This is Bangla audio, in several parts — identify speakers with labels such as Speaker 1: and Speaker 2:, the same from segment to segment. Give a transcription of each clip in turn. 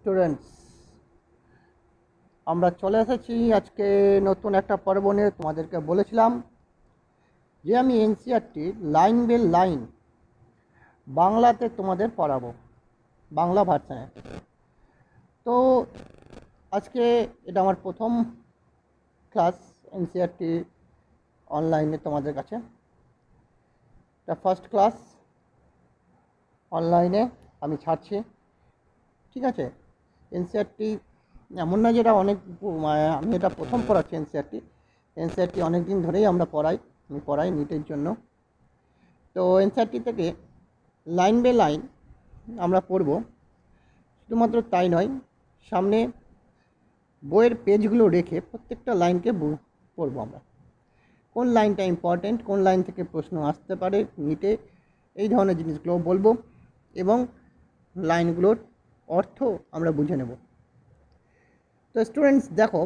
Speaker 1: স্টুডেন্টস, আমরা চলে এসেছি আজকে নতুন একটা পর্ব নিয়ে। তোমাদেরকে বলেছিলাম যে আমি এনসিইআরটি লাইন বাই লাইন বাংলাতে তোমাদের পড়াবো, বাংলা ভার্সানে। তো আজকে এটা আমার প্রথম ক্লাস এনসিইআরটি অনলাইনে তোমাদের কাছে। এটা ফার্স্ট ক্লাস অনলাইনে আমি ছাড়ছি, ঠিক আছে। এনসিইআরটি এমন না যেটা আমি এটা প্রথম পড়াচ্ছি। এনসিইআরটি অনেক দিন ধরেই আমি পড়াই নিটের জন্য। তো এনসিইআরটি থেকে লাইন বাই লাইন আমরা পড়ব। শুধুমাত্র তাই নয়, সামনে বইয়ের পেজগুলো রেখে প্রত্যেকটা লাইনকে পড়ব আমরা। কোন লাইনটা ইম্পর্টেন্ট, কোন লাইন থেকে প্রশ্ন আসতে পারে নিটে, এই ধরনের জিনিসগুলো বলবো এবং লাইনগুলোর অর্থ আমরা বুঝে নেব। তো স্টুডেন্টস দেখো,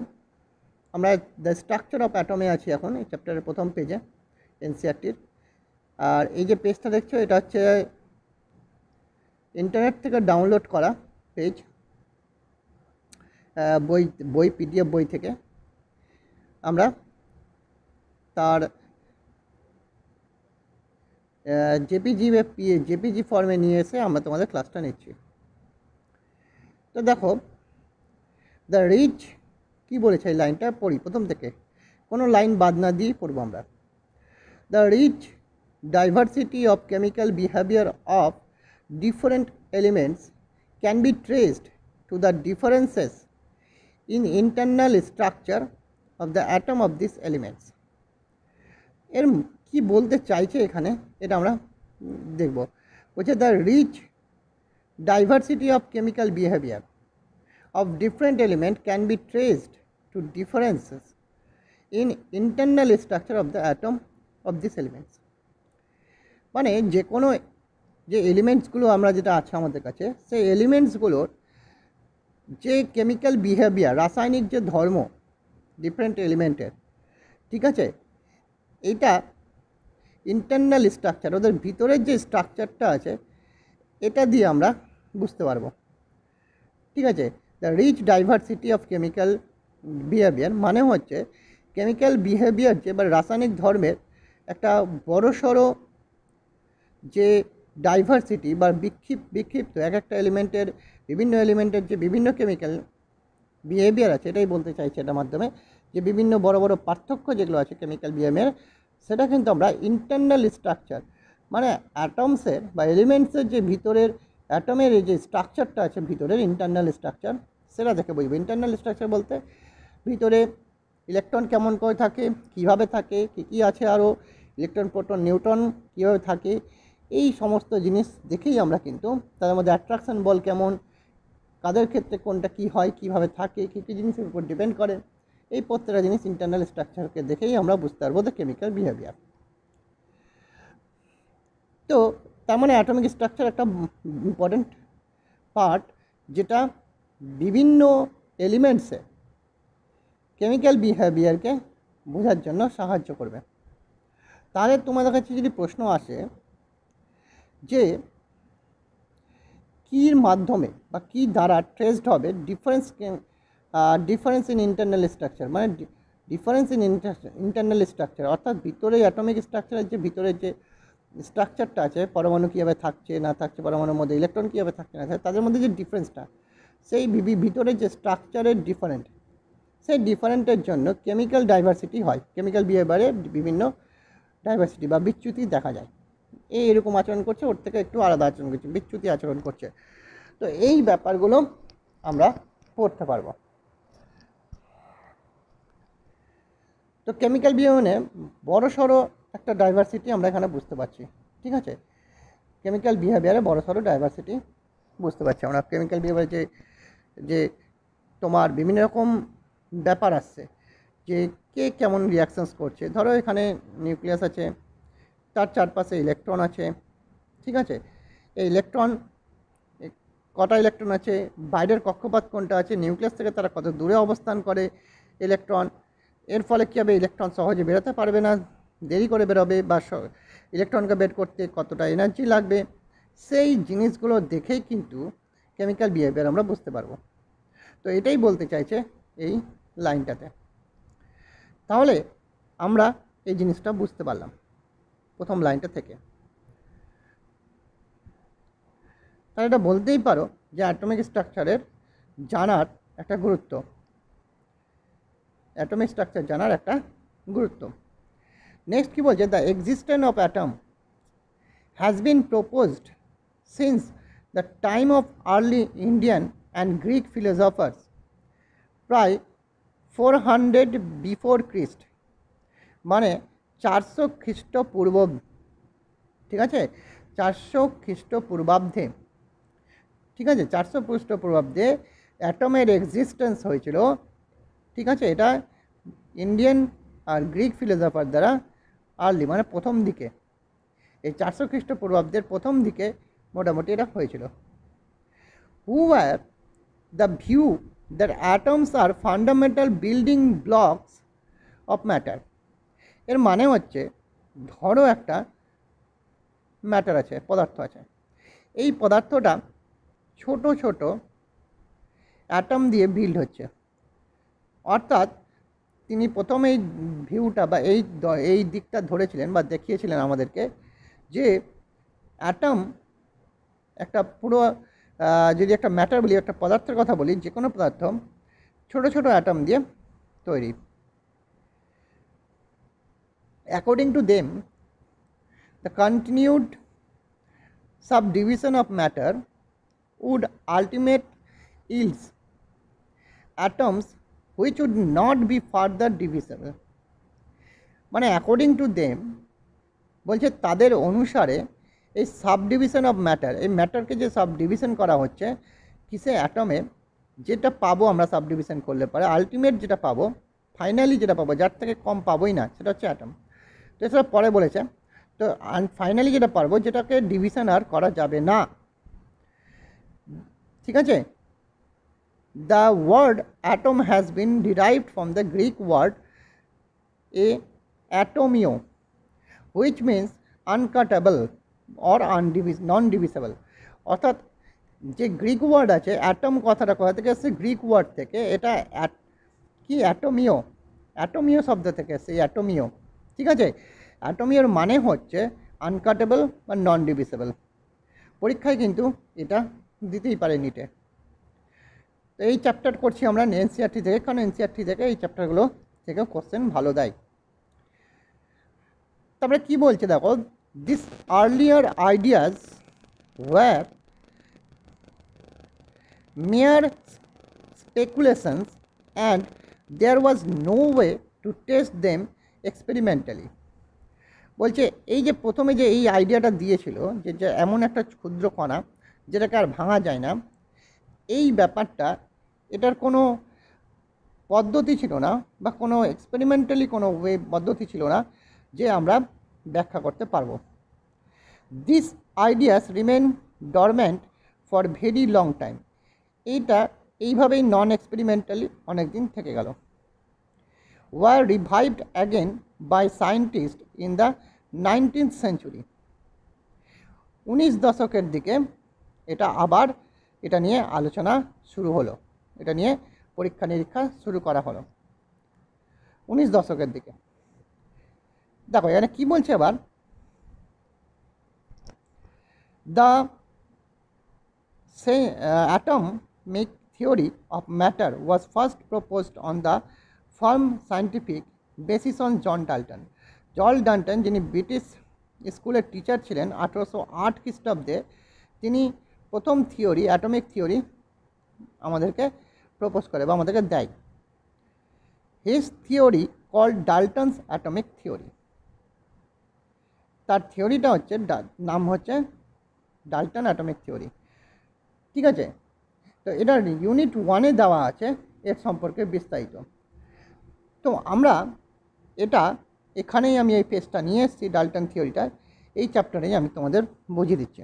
Speaker 1: আমরা দ্য স্ট্রাকচার অফ অ্যাটমে আছি এখন এই চ্যাপ্টারের প্রথম পেজে এনসিইআরটির। আর এই যে পেজটা দেখছো, এটা হচ্ছে ইন্টারনেট থেকে ডাউনলোড করা পেজ, বই পিডিএফ বই থেকে আমরা তার জেপিজি ফর্মে নিয়ে এসে আমরা তোমাদের ক্লাসটা নিচ্ছি। তো দেখো, দ্য রিচ কী বলেছে এই লাইনটা পড়ি প্রথম থেকে, কোনো লাইন বাদ না দিয়ে পড়বো আমরা। The rich diversity of chemical behaviour of different elements can be traced to the differences in internal structure of the atom of these elements. এর কি বলতে চাইছে এখানে এটা আমরা দেখব। বলছে the rich diversity of chemical behaviour of different element can be traced to differences in internal structure of the atom of these elements. মানে যে কোনো যে এলিমেন্টসগুলো আমরা যেটা আছে আমাদের কাছে, সেই এলিমেন্টসগুলোর যে কেমিক্যাল বিহেভিয়ার, রাসায়নিক যে ধর্ম ডিফারেন্ট এলিমেন্টের, ঠিক আছে, এইটা ইন্টারনাল স্ট্রাকচার, ওদের ভিতরের যে স্ট্রাকচারটা আছে এটা দিয়ে আমরা বুঝতে পারবো, ঠিক আছে। The rich diversity of chemical behaviour মানে হচ্ছে কেমিক্যাল বিহেভিয়ার যে বা রাসায়নিক ধর্মের একটা বড়সড় যে ডাইভার্সিটি বা বিক্ষিপ্ত এক একটা এলিমেন্টের, বিভিন্ন এলিমেন্টের যে বিভিন্ন কেমিক্যাল বিহেভিয়ার আছে, এটাই বলতে চাইছে এটার মাধ্যমে, যে বিভিন্ন বড় বড় পার্থক্য যেগুলো আছে কেমিক্যাল বিহেভিয়ার, সেটা কিন্তু আমরা ইন্টারনাল স্ট্রাকচার মানে অ্যাটমসের বা এলিমেন্টসের যে ভিতরের অ্যাটমের এই যে স্ট্রাকচারটা আছে ভিতরের ইন্টারনাল স্ট্রাকচার, সেটা দেখে বুঝবো। ইন্টারনাল স্ট্রাকচার বলতে ভিতরে ইলেকট্রন কেমন করে থাকে, কীভাবে থাকে, কী আছে, আরও ইলেকট্রন, প্রোটন, নিউট্রন কীভাবে থাকে, এই সমস্ত জিনিস দেখেই আমরা কিন্তু তাদের মধ্যে অ্যাট্রাকশন বল কেমন, কাদের ক্ষেত্রে কোনটা কী হয়, কীভাবে থাকে, কী কী জিনিসের উপর ডিপেন্ড করে, এই প্রত্যেকটা জিনিস ইন্টারনাল স্ট্রাকচারকে দেখেই আমরা বুঝতে পারবো দ্য কেমিক্যাল বিহেভিয়ার। তো তার মানে অ্যাটমিক স্ট্রাকচার একটা ইম্পর্টেন্ট পার্ট, যেটা বিভিন্ন এলিমেন্টসে কেমিক্যাল বিহেভিয়ারকে বোঝার জন্য সাহায্য করবে। তাহলে তোমাদের কাছে যদি প্রশ্ন আসে যে কীর মাধ্যমে বা কী দ্বারা ট্রেসড হবে ডিফারেন্স ইন ইন্টারনাল স্ট্রাকচার, মানে ডিফারেন্স ইন ইন্টারনাল স্ট্রাকচার অর্থাৎ ভিতরে অ্যাটমিক স্ট্রাকচারের যে ভিতরের যে স্ট্রাকচারটা আছে, পরমাণু কীভাবে থাকছে না থাকছে, পরমাণুর মধ্যে ইলেকট্রন কীভাবে থাকছে না থাকছে, তাদের মধ্যে যে ডিফারেন্সটা, সেই ভিতরে যে স্ট্রাকচারের ডিফারেন্ট, সেই ডিফারেন্টের জন্য কেমিক্যাল ডাইভার্সিটি হয়, কেমিক্যাল বিহেভিয়ারে বিভিন্ন ডাইভার্সিটি বা বিচ্যুতি দেখা যায়। এরকম আচরণ করছে, ওর থেকে একটু আলাদা আচরণ করছে, বিচ্যুতি আচরণ করছে। তো এই ব্যাপারগুলো আমরা পড়তে পারবো। তো কেমিক্যাল বিহেভিয়ারে বড়সড় একটা ডাইভার্সিটি আমরা এখানে বুঝতে পারছি, ঠিক আছে। কেমিক্যাল বিহেভিয়ারে বড়সড় ডাইভার্সিটি বুঝতে পারছি আমরা। কেমিক্যাল বিহেভিয়ারে যে তোমার বিভিন্ন রকম ব্যাপার আসছে, যে কে কেমন রিয়াকশানস করছে। ধরো এখানে নিউক্লিয়াস আছে, তার চারপাশে ইলেকট্রন আছে, ঠিক আছে। এই ইলেকট্রন কটা ইলেকট্রন আছে, বাইরের কক্ষপথ কোনটা আছে, নিউক্লিয়াস থেকে তারা কত দূরে অবস্থান করে ইলেকট্রন, এর ফলে কী হবে, ইলেকট্রন সহজে বেরোতে পারবে না, দেরি করে বেরোবে, বা ইলেকট্রনকে বের করতে কতটা এনার্জি লাগবে, সেই জিনিসগুলো দেখেই কিন্তু কেমিক্যাল বিহেভিয়ার আমরা বুঝতে পারবো। তো এটাই বলতে চাইছে এই লাইনটাতে। তাহলে আমরা এই জিনিসটা বুঝতে পারলাম প্রথম লাইনটা থেকে। তাহলে এটা বলতেই পারো যে অ্যাটমিক স্ট্রাকচারের জানার একটা গুরুত্ব, অ্যাটমিক স্ট্রাকচার জানার একটা গুরুত্ব। নেক্সট কি বলছে, the existence of atom has bin proposed since the time of early Indian and Greek philosophers প্রায় 400 বিফোর খ্রিস্ট, মানে 400 খ্রিস্টপূর্ব, ঠিক আছে, 400 খ্রিস্টপূর্বাব্দে, ঠিক আছে, 400 খ্রিস্টপূর্বাব্দে অ্যাটমের এক্সিস্টেন্স হয়েছিল, ঠিক আছে। এটা ইন্ডিয়ান আর গ্রিক ফিলোসফার দ্বারা আর্লি, মানে প্রথম দিকে, এই 400 খ্রিস্টপূর্বাব্দের প্রথম দিকে মোটামুটি এটা হয়েছিল। Who are the view that atoms are fundamental building blocks of matter. এর মানে হচ্ছে, ধরো একটা ম্যাটার আছে, পদার্থ আছে, এই পদার্থটা ছোট ছোট অ্যাটম দিয়ে বিল্ড হচ্ছে। অর্থাৎ তিনি প্রথম এই ভিউটা বা এই দিকটা ধরেছিলেন বা দেখিয়েছিলেন আমাদেরকে যে অ্যাটম একটা পুরো, যদি একটা ম্যাটার বলি, একটা পদার্থের কথা বলি, যে কোনো পদার্থ ছোট ছোট অ্যাটম দিয়ে তৈরি। According to them, the continued subdivision of matter would ultimate yields atoms which would not be further divisible. মানে অ্যাকর্ডিং টু দেম বলছে, তাদের অনুসারে এই সাবডিভিশন অফ ম্যাটার, এই ম্যাটারকে যে সাবডিভিশন করা হচ্ছে কিসে, অ্যাটমে, যেটা পাবো আমরা সাবডিভিশন করলে পরে আলটিমেট যেটা পাবো, ফাইনালি যেটা পাবো, যার থেকে কম পাবোই না, সেটা হচ্ছে অ্যাটম। তো এছাড়া পরে বলেছে, তো ফাইনালি যেটা পারবো, যেটাকে ডিভিশন আর করা যাবে না, ঠিক আছে। The word atom has been derived from the Greek word a atomio, which means uncuttable or non divisible. অর্থাৎ যে গ্রিক ওয়ার্ড আছে অ্যাটম, কথাটা কোথা থেকে এসছে, গ্রিক ওয়ার্ড থেকে। এটা কি, অ্যাটোমিও, অ্যাটোমিও শব্দ থেকে এসছে, অ্যাটোমিও, ঠিক আছে। অ্যাটোমিওর মানে হচ্ছে আনকাটেবল বা নন ডিভিসেবল। পরীক্ষায় কিন্তু এটা দিতেই পারে নিটে। তো এই চ্যাপ্টার করছি আমরা এনসিইআরটি থেকে, কারণ এনসিইআরটি থেকে এই চ্যাপ্টারগুলো থেকে কোশ্চেন ভালো দেয়। তারপরে কি বলছে দেখো, this earlier ideas were mere speculations and there was no way to test them experimentally. বলছে এই যে প্রথমে যে এই আইডিয়াটা দিয়েছিল যে এমন একটা ক্ষুদ্র কণা যেটাকে আর ভাঙা যায় না, এই ব্যাপারটা, এটার কোনো পদ্ধতি ছিল না বা কোনো এক্সপেরিমেন্টালি কোনো ওয়ে পদ্ধতি ছিল না যে আমরা ব্যাখ্যা করতে পারবো। This ideas remain dormant for very long time. এইটা এইভাবেই নন এক্সপেরিমেন্টালি অনেক দিন থেকে গেল। Were revived again by scientist in the 19th century। 19 দশকের দিকে এটা নিয়ে আলোচনা শুরু হলো, এটা নিয়ে পরীক্ষা নিরীক্ষা শুরু করা হলো 19 দশকের দিকে। দেখো এখানে কি বলছে আবার, the atomic theory of matter was first proposed on the firm scientific basis on John Dalton. John Dalton, যিনি ব্রিটিশ স্কুলের টিচার ছিলেন 1808 খ্রিস্টাব্দে, তিনি প্রথম থিওরি, অ্যাটমিক থিওরি আমাদেরকে প্রপোজ করে বা আমাদেরকে দেয়। His theory called Dalton's atomic theory. তার থিওরিটা হচ্ছে, নাম হচ্ছে ডাল্টন অ্যাটমিক থিওরি, ঠিক আছে। তো এটা ইউনিট 1-এ দেওয়া আছে এর সম্পর্কে বিস্তারিত। তো আমরা এটা এখানেই, আমি এই পেজটা নিয়ে এসেছি ডাল্টন থিওরিটা, এই চ্যাপ্টারেই আমি তোমাদের বুঝিয়ে দিচ্ছি।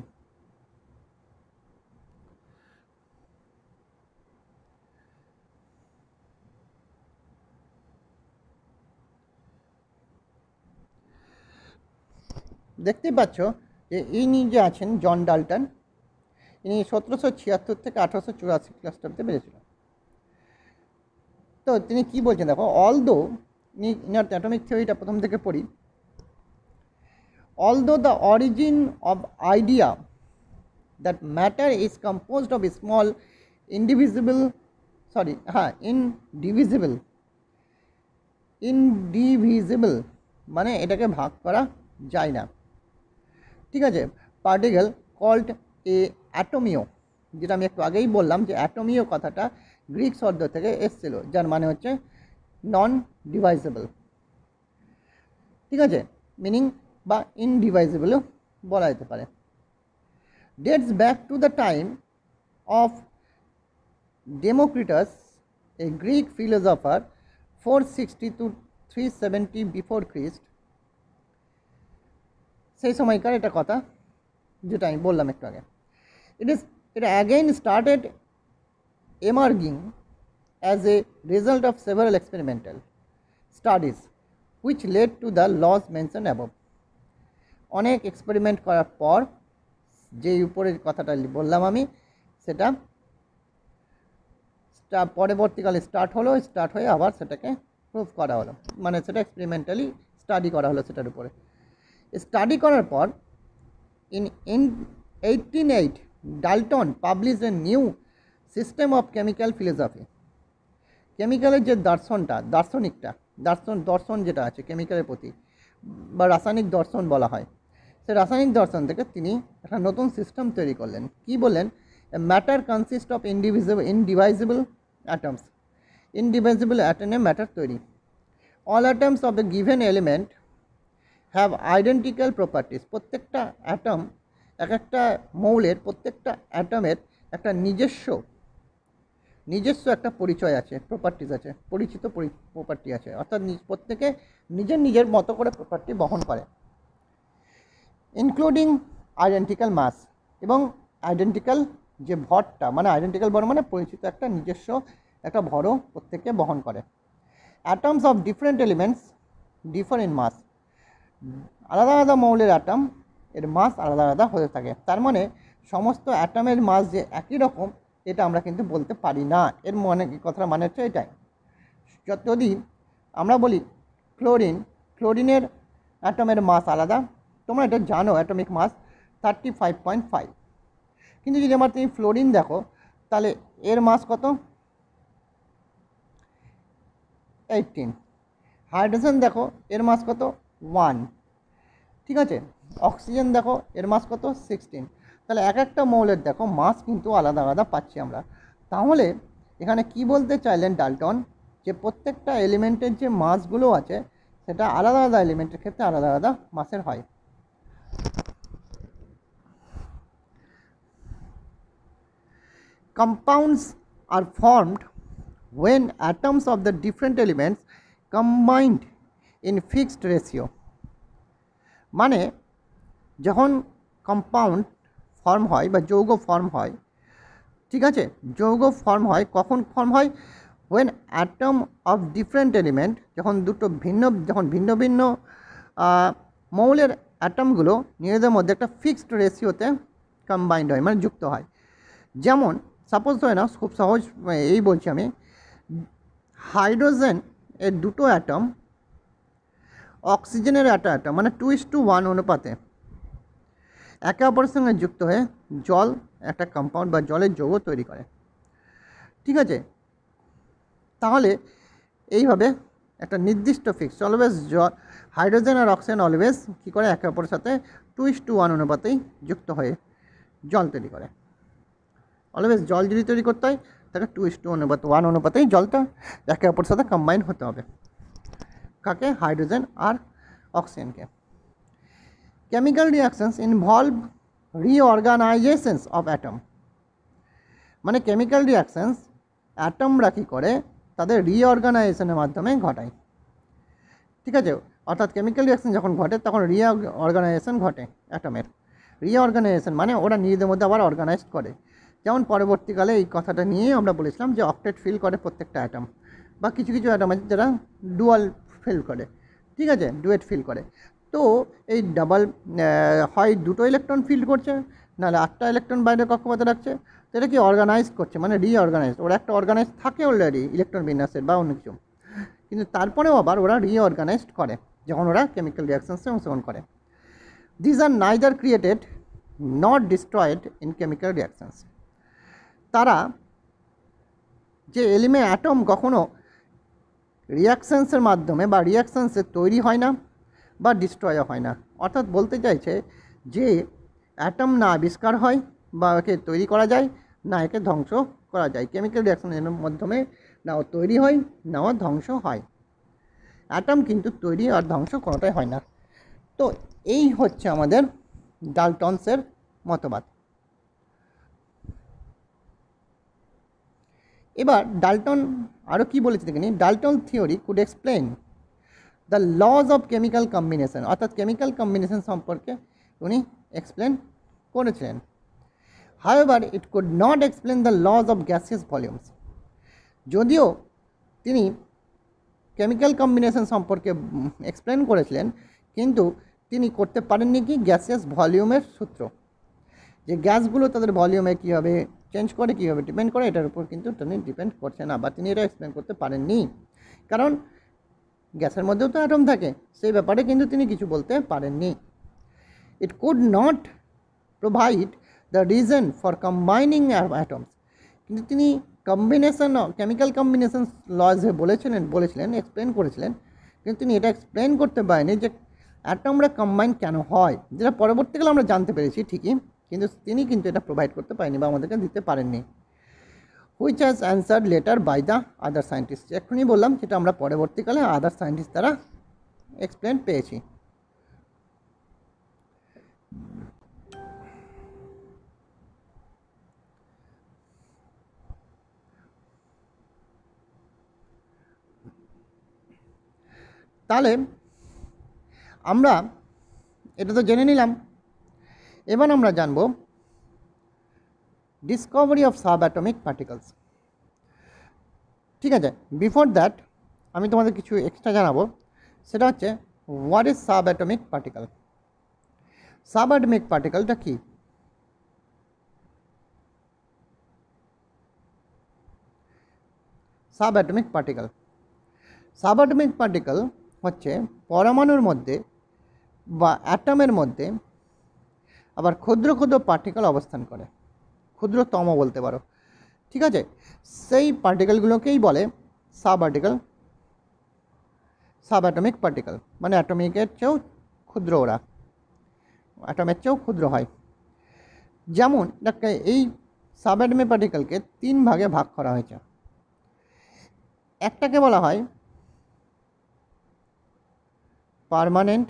Speaker 1: দেখতেই পাচ্ছ যে ইনি যে আছেন জন ডাল্টন, ইনি 1776 থেকে 1884 খ্রিস্টাব্দে বেড়েছিলেন। তো তিনি কি বলছেন দেখো, অলদো ইনার অ্যাটমিক থিওরিটা প্রথম থেকে পড়ি। Although the origin of idea that matter is composed of small indivisible মানে এটাকে ভাগ করা যায় না, ঠিক আছে, পার্টিকেল কল্ড এ অ্যাটোমিও, যেটা আমি একটু আগেই বললাম যে অ্যাটোমিও কথাটা গ্রিক শব্দ থেকে এসেছিল, যার মানে হচ্ছে নন ডিভাইজেবল, ঠিক আছে, মিনিং বা ইনডিভাইজেবলও বলা যেতে পারে। Dates back to the time of Democritus, a Greek philosopher, 460 to 370 before খ্রিস্ট। সেই সময়কার এটা কথা, যেটা আমি বললাম একটু আগে। It again started emerging as a result of several experimental studies which led to the laws mentioned above. অনেক এক্সপেরিমেন্ট করার পর যে উপরের কথাটা বললাম আমি, সেটা পরবর্তীকালে স্টার্ট হয়ে আবার সেটাকে প্রুভ করা হলো, মানে সেটা এক্সপেরিমেন্টালি স্টাডি করা হলো সেটার উপরে। স্টাডি করার পর in 1808 Dalton published a new system of chemical philosophy. কেমিক্যালের যে দর্শন যেটা আছে কেমিক্যালের প্রতি, বা রাসায়নিক দর্শন বলা হয়, সেই রাসায়নিক দর্শন থেকে তিনি একটা নতুন সিস্টেম তৈরি করলেন। কি বললেন? Matter consist of indivisible atoms. Indivisible অ্যাটমে ম্যাটার তৈরি। All atoms of the given element have identical properties. প্রত্যেকটা অ্যাটম, এক একটা মৌলের প্রত্যেকটা অ্যাটমের একটা নিজস্ব একটা পরিচয় আছে, প্রপার্টিস আছে, পরিচিত প্রপার্টি আছে, অর্থাৎ প্রত্যেকে নিজের মতো করে প্রপার্টি বহন করে, ইনক্লুডিং আইডেন্টিক্যাল মাস, এবং আইডেন্টিক্যাল যে ভরটা, মানে আইডেন্টিক্যাল ভর মানে পরিচিত একটা নিজস্ব একটা ভরও প্রত্যেকে বহন করে। Atoms of different elements differ in mass. আলাদা আলাদা মৌলের অ্যাটম এর মাস আলাদা আলাদা হতে থাকে। তার মানে সমস্ত অ্যাটমের মাস যে একই রকম এটা আমরা কিন্তু বলতে পারি না। এর কথাটা মানে হচ্ছে এটাই। যদি আমরা বলি ক্লোরিনের অ্যাটমের মাস আলাদা, তোমরা এটা জানো, অ্যাটমিক মাস 35.5, কিন্তু যদি আমার তুমি ফ্লোরিন দেখো তাহলে এর মাস কত? 18। হাইড্রোজেন দেখো এর মাস কত? 1, ঠিক আছে। অক্সিজেন দেখো এর মাস কত? 16। তাহলে এক একটা মৌলের দেখো মাস কিন্তু আলাদা আলাদা পাচ্ছি আমরা। তাহলে এখানে কি বলতে চাইলেন ডাল্টন, যে প্রত্যেকটা এলিমেন্টের যে মাসগুলো আছে সেটা আলাদা আলাদা এলিমেন্টের ক্ষেত্রে আলাদা আলাদা মাসের হয়। Compounds are formed when atoms of the different elements combined in fixed ratio। মানে যখন কম্পাউন্ড ফর্ম হয় বা যৌগ ফর্ম হয়, ঠিক আছে, যৌগ ফর্ম হয় কখন ফর্ম হয়? when atom of different element, যখন ভিন্ন ভিন্ন মৌলের অ্যাটমগুলো নিজেদের মধ্যে একটা ফিক্সড রেশিওতে কম্বাইন্ড হয়, মানে যুক্ত হয়। যেমন সাপোজ হয় না, খুব সহজ এই বলছি আমি, হাইড্রোজেন এর দুটো অ্যাটম অক্সিজেনের একটা অ্যাটম, মানে 2:1 অনুপাতে একে অপরের সঙ্গে যুক্ত হয়ে জল একটা কম্পাউন্ড বা জলের যৌগ তৈরি করে, ঠিক আছে। তাহলে এইভাবে একটা নির্দিষ্ট ফিক্স অলওয়েজ হাইড্রোজেন আর অক্সিজেন অলওয়েজ কী করে? একে অপরের সাথে 2:1 অনুপাতেই যুক্ত হয়ে জল তৈরি করে। অলওয়েজ জল যদি তৈরি করতে হয় তাকে 2:1 অনুপাতেই জলটা একে অপরের সাথে কম্বাইন হতে হবে। কাকে? হাইড্রোজেন আর অক্সিজেনকে। Chemical reactions involve reorganisations of atom. মানে কেমিক্যাল রিয়াকশনস অ্যাটমরা কী করে? তাদের রিঅর্গানাইজেশনের মাধ্যমে ঘটায়, ঠিক আছে। অর্থাৎ কেমিক্যাল রিয়াকশন যখন ঘটে তখন রিঅর্গানাইজেশন ঘটে অ্যাটমের। রিঅর্গানাইজেশন মানে ওরা নিজেদের মধ্যে আবার অর্গানাইজ করে। যেমন পরবর্তীকালে এই কথাটা নিয়েই আমরা বলেছিলাম যে অক্টেট ফিল করে প্রত্যেকটা অ্যাটম, বা কিছু কিছু অ্যাটম আছে যারা ডুয়াল ফিল করে, ঠিক আছে, ডুয়েট ফিল করে। তো এই ডাবল হয় দুটো ইলেকট্রন ফিল করছে, নাহলে 8টা ইলেকট্রন বাইরে কক্ষপথে রাখছে, তো এটা কি অর্গানাইজ করছে, মানে রিঅর্গানাইজ, ওরা একটা অর্গানাইজ থাকে অলরেডি ইলেকট্রন বিন্যাসের বা অন্য কিছু, কিন্তু তারপরেও আবার ওরা রিঅর্গানাইজড করে যখন ওরা কেমিক্যাল রিয়াকশনসে অংশগ্রহণ করে। This are neither created not destroyed in chemical reactions. তারা যে অ্যাটম কখনো রিয়াকশনসের মাধ্যমে বা রিয়াকশনসে তৈরি হয় না বা ডিস্ট্রয়ও হয় না। অর্থাৎ বলতে চাইছে যে অ্যাটম না আবিষ্কার হয় বা একে তৈরি করা যায়, না একে ধ্বংস করা যায়। কেমিক্যাল রিয়াকশনের মাধ্যমে না ও তৈরি হয়, না ও ধ্বংস হয়। অ্যাটম কিন্তু তৈরি আর ধ্বংস কোনোটাই হয় না। তো এই হচ্ছে আমাদের ডাল্টনসের মতবাদ। এবার ডাল্টন আরও কী বলেছে দেখে নিন। Dalton theory could explain the lodge of chemical combination, অর্থাৎ কেমিক্যাল কম্বিনেশন সম্পর্কে উনি এক্সপ্লেন করেছিলেন। However it could not explain the lodge of gaseous volumes. যদিও তিনি কেমিক্যাল কম্বিনেশন সম্পর্কে এক্সপ্লেন করেছিলেন, কিন্তু তিনি করতে পারেননি কি গ্যাসিয়াস ভলিউমের সূত্র, যে গ্যাসগুলো তাদের ভলিউমে কীভাবে চেঞ্জ করে, কীভাবে ডিপেন্ড করে, এটার উপর কিন্তু তিনি ডিপেন্ড করছে না, বা তিনি এটা এক্সপ্লেন করতে পারেননি। কারণ গ্যাসের মধ্যেও তো অ্যাটম থাকে, সেই ব্যাপারে কিন্তু তিনি কিছু বলতে পারেননি। It could not provide the reason for combining atoms. কিন্তু তিনি কম্বিনেশন, কেমিক্যাল কম্বিনেশন লজে বলেছিলেন এক্সপ্লেন করেছিলেন, কিন্তু তিনি এটা এক্সপ্লেন করতে পারেনি যে অ্যাটমরা কম্বাইন কেন হয়, যেটা পরবর্তীকালে আমরা জানতে পেরেছি ঠিকই, কিন্তু তিনি কিন্তু এটা প্রোভাইড করতে পারেনি বা আমাদেরকে দিতে পারেননি। Which has answered later by the other scientist. এক্ষুনি বললাম যেটা আমরা পরবর্তীকালে আদার সায়েন্টিস্ট দ্বারা এক্সপ্লেন পেয়েছি। তাহলে আমরা এটা তো জেনে নিলাম, এবার আমরা জানব Discovery of sub atomic particles. ঠিক আছে, বিফোর দ্যাট আমি তোমাদের কিছু এক্সট্রা জানাবো, সেটা হচ্ছে what is sub atomic particle. Sub atomic পার্টিকেলটা কি? সাব অ্যাটমিক পার্টিকেল হচ্ছে পরমাণুর মধ্যে বা অ্যাটমের মধ্যে আবার ক্ষুদ্র ক্ষুদ্র পার্টিকেল অবস্থান করে, ক্ষুদ্রতম বলতে পারো। ঠিক আছে, সেই পার্টিকেলগুলোকেই বলে সাব অ্যাটমিক পার্টিকেল, মানে অ্যাটমিকের চেয়েও ক্ষুদ্র, ওরা অ্যাটমের চেয়েও ক্ষুদ্র হয়। যেমন এই সাব অ্যাটমিক পার্টিকেলকে 3 ভাগে ভাগ করা হয়েছে। একটাকে বলা হয় পার্মানেন্ট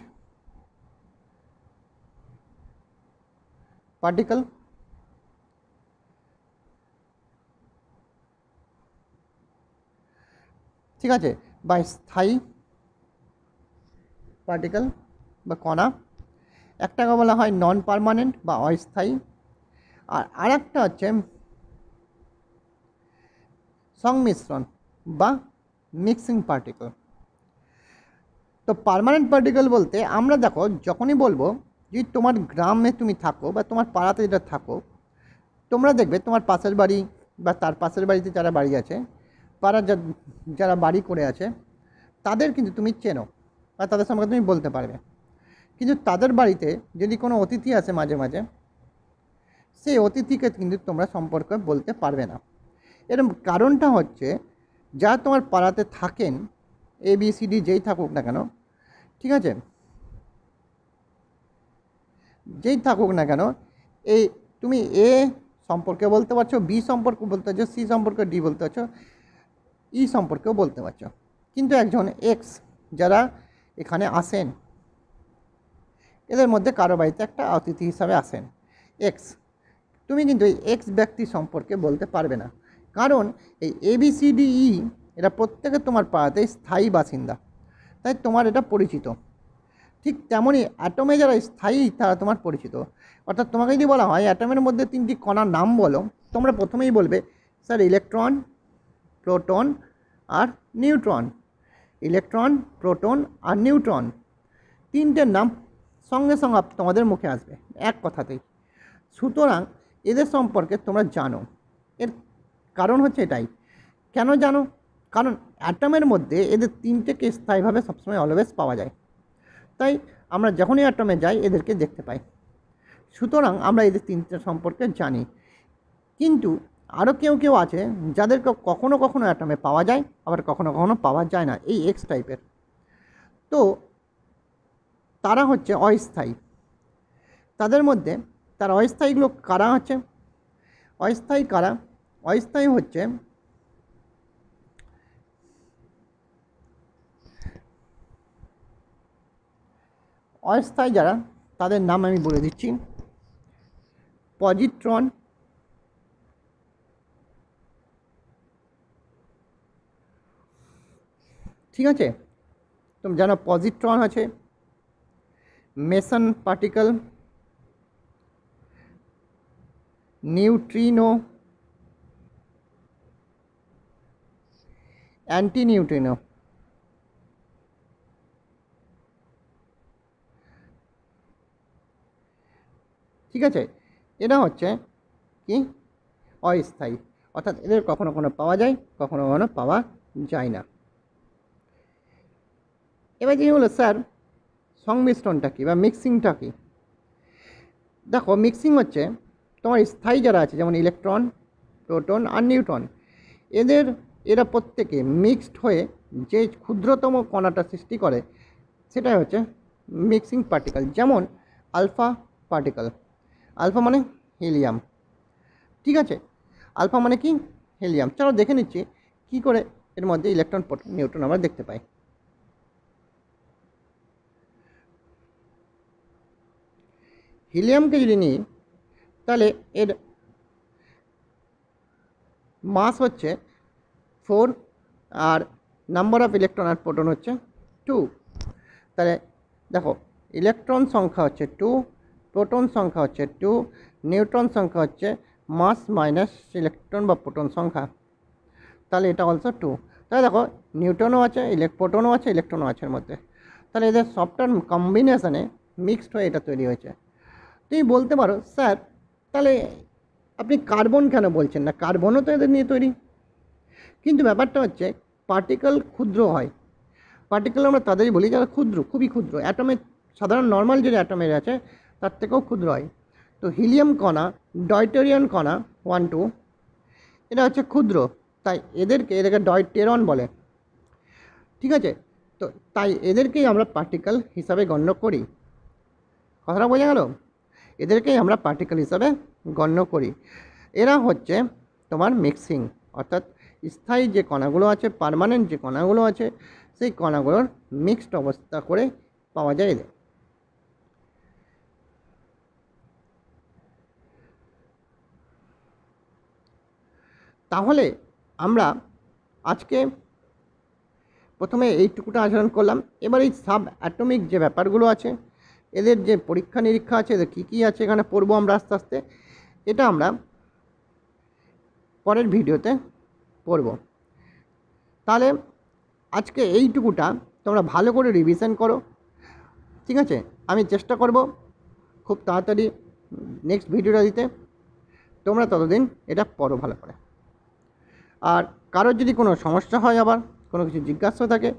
Speaker 1: পার্টিকেল, ঠিক আছে, বা স্থায়ী পার্টিকেল বা কণা। একটাকে বলা হয় নন পার্মানেন্ট বা অস্থায়ী, আর আরেকটা হচ্ছে সংমিশ্রণ বা মিক্সিং পার্টিকেল। তো পার্মানেন্ট পার্টিকেল বলতে আমরা দেখো যখনই বলবো যে তোমার গ্রামে তুমি থাকো বা তোমার পাড়াতে যেটা থাকো, তোমরা দেখবে তোমার পাশের বাড়ি বা তার পাশের বাড়িতে যারা বাড়ি আছে, পাড়ার যারা বাড়ি করে আছে, তাদের কিন্তু তুমি চেনো বা তাদের সম্পর্কে তুমি বলতে পারবে। কিন্তু তাদের বাড়িতে যদি কোনো অতিথি আসে মাঝে মাঝে, সেই অতিথিকে কিন্তু তোমরা সম্পর্কে বলতে পারবে না। এর কারণটা হচ্ছে যারা তোমার পাড়াতে থাকেন, ABCD যেই থাকুক না কেন, ঠিক আছে, যেই থাকুক না কেন, এই তুমি A সম্পর্কে বলতে পারছো, B সম্পর্কে বলতে পারছো, C সম্পর্কে D বলতে পারছো, E সম্পর্কেও বলতে পারছো। কিন্তু একজন X যারা এখানে আসেন, এদের মধ্যে কারো বাড়িতে একটা অতিথি হিসাবে আসেন X, তুমি কিন্তু এই X ব্যক্তি সম্পর্কে বলতে পারবে না, কারণ এই ABCDE এরা প্রত্যেকে তোমার পাড়াতে স্থায়ী বাসিন্দা, তাই তোমার এটা পরিচিত। ঠিক তেমনই অ্যাটমে যারা স্থায়ী তারা তোমার পরিচিত। অর্থাৎ তোমাকে যদি বলা হয় অ্যাটমের মধ্যে 3টি কণার নাম বলো, তোমরা প্রথমেই বলবে স্যার ইলেকট্রন, প্রোটন আর নিউট্রন। ইলেকট্রন, প্রোটন আর নিউট্রন, 3টের নাম সঙ্গে সঙ্গে তোমাদের মুখে আসবে এক কথাতেই। সুতরাং এদের সম্পর্কে তোমরা জানো। এর কারণ হচ্ছে এটাই। কেন জানো? কারণ অ্যাটমের মধ্যে এদের তিনটেকে স্থায়ীভাবে সবসময় অলওয়েজ পাওয়া যায়, তাই আমরা যখনই অ্যাটমে যাই এদেরকে দেখতে পাই। সুতরাং আমরা এদের তিনটে সম্পর্কে জানি। কিন্তু আরও কেউ আছে যাদেরকে কখনো কখনো অ্যাটমে পাওয়া যায়, আবার কখনো কখনো পাওয়া যায় না, এই এক্স টাইপের। তো তারা হচ্ছে অস্থায়ী। তাদের মধ্যে তার অস্থায়ীগুলো কারা আছে? অস্থায়ী কারা? অস্থায়ী হচ্ছে অস্থায়ী যারা, তাদের নাম আমি বলে দিচ্ছি। পজিট্রন, ঠিক আছে, তুমি জানো পজিট্রন আছে, Mason particle, neutrino, anti neutrino. ঠিক আছে, এরা হচ্ছে কি অস্থায়ী, অর্থাৎ এদের কখনো কখনো পাওয়া যায়, কখনো কখনো পাওয়া যায় না। এবার যে হলো স্যার সংমিশ্রণটা কী বা মিক্সিংটা কী? দেখো, মিক্সিং হচ্ছে তোমার স্থায়ী যারা আছে, যেমন ইলেকট্রন, প্রোটন আর নিউট্রন, এরা প্রত্যেকে মিক্সড হয়ে যে ক্ষুদ্রতম কণাটা সৃষ্টি করে সেটাই হচ্ছে মিক্সিং পার্টিকেল। যেমন আলফা পার্টিকেল, আলফা মানে হিলিয়াম। ঠিক আছে, আলফা মানে কি? হিলিয়াম। চলো দেখে নিচ্ছি কী করে এর মধ্যে ইলেকট্রন, প্রোটন, নিউট্রন আমরা দেখতে পাই। হিলিয়ামকে যদি নিই তাহলে এর মাস হচ্ছে 4 আর নাম্বার অফ ইলেকট্রন আর প্রোটন হচ্ছে 2। তাহলে দেখো, ইলেকট্রন সংখ্যা হচ্ছে 2, প্রোটন সংখ্যা হচ্ছে 2, নিউট্রন সংখ্যা হচ্ছে মাস মাইনাস ইলেকট্রন বা প্রোটন সংখ্যা, তাহলে এটা অলসো 2। তাহলে দেখো, নিউট্রনও আছে, প্রোটনও আছে, ইলেকট্রনও আছে এর মধ্যে। তাহলে এদের সবটার কম্বিনেশনে মিক্সড হয়ে এটা তৈরি হয়েছে। তুমি বলতে পারো স্যার তাহলে আপনি কার্বন কেন বলছেন না? কার্বনও তো এদের নিয়ে তৈরি। কিন্তু ব্যাপারটা হচ্ছে পার্টিকেল ক্ষুদ্র হয়। পার্টিকেল আমরা তাদেরই বলি যারা ক্ষুদ্র, খুবই ক্ষুদ্র। অ্যাটমের সাধারণ নর্মাল যে অ্যাটমের আছে তার থেকেও ক্ষুদ্র হয়। তো হিলিয়াম কণা, ডয়টেরিয়ান কণা 1, 2 এটা হচ্ছে ক্ষুদ্র, তাই এদেরকে ডয়টেরন বলে। ঠিক আছে, তো তাই এদেরকেই আমরা পার্টিকেল হিসাবে গণ্য করি। কথাটা বোঝা গেল? এদেরকেই আমরা পার্টিকেল হিসাবে গণ্য করি। এরা হচ্ছে তোমার মিক্সিং, অর্থাৎ স্থায়ী যে কণাগুলো আছে, পার্মানেন্ট যে কণাগুলো আছে, সেই কণাগুলোর মিক্সড অবস্থা করে পাওয়া যায় এদের। তাহলে আমরা আজকে প্রথমে এইটুকুটা আচরণ করলাম। এবার এই সাব অ্যাটমিক যে ব্যাপারগুলো আছে, এদের যে পরীক্ষা নিরীক্ষা আছে, এদের কী কী আছে এখানে পড়বো আমরা আস্তে আস্তে। এটা আমরা পরের ভিডিওতে পড়ব। তাহলে আজকে এইটুকুটা তোমরা ভালো করে রিভিশন করো। ঠিক আছে, আমি চেষ্টা করব খুব তাড়াতাড়ি নেক্সট ভিডিওটা দিতে। তোমরা ততদিন এটা পড়ো ভালো করে। আর কারোর যদি কোনো সমস্যা হয়, আবার কোনো কিছু জিজ্ঞাসা থাকে,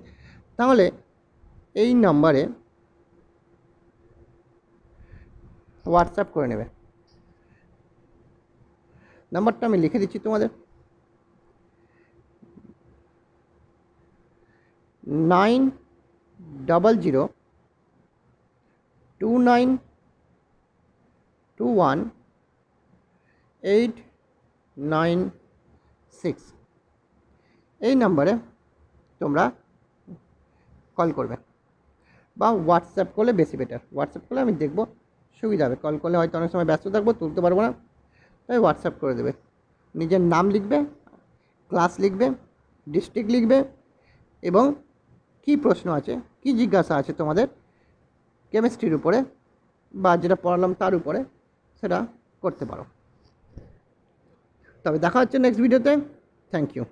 Speaker 1: তাহলে এই নাম্বারে হোয়াটসঅ্যাপ করে নেবে। নাম্বারটা আমি লিখে দিচ্ছি তোমাদের, 900029218996। এই নাম্বারে তোমরা কল করবে, বা হোয়াটসঅ্যাপ করলে বেশি বেটার। হোয়াটসঅ্যাপ করলে আমি দেখব সুবিধা হবে, কল করলে হয়তো অনেক সময় ব্যস্ত থাকবো, তুলতে পারবো না, তাই হোয়াটসঅ্যাপ করে দেবে। নিজের নাম লিখবে, ক্লাস লিখবে, ডিস্ট্রিক্ট লিখবে, এবং কী প্রশ্ন আছে, কী জিজ্ঞাসা আছে তোমাদের কেমিস্ট্রির উপরে বা যেটা পড়ালাম তার উপরে, সেটা করতে পারো। তবে দেখা হচ্ছে নেক্সট ভিডিওতে। Thank you.